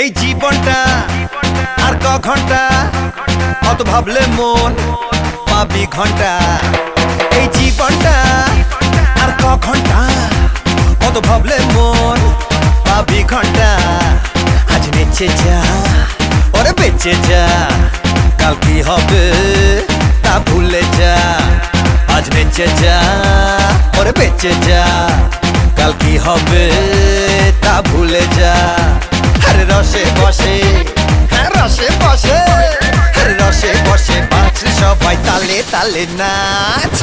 এই জীবনটা আর ক ঘন্টা, অত ভাবলে মন পাবি ঘন্টা। এই জীবনটা আর ক ঘন্টা, অত ভাবলে মন পাবি ঘন্টা। আজ বেঁচে যা, ওরে বেঁচে যা, কাল কি হবে তা ভুলে যা। আজ বেঁচে যা, ওরে বেঁচে যা, কাল কি হবে তা ভুলে যা। আরে রসে বসে, হ্যাঁ রসে বসে, আরে রসে বসে বাঁচলে সবাই তালে তালে নাচ।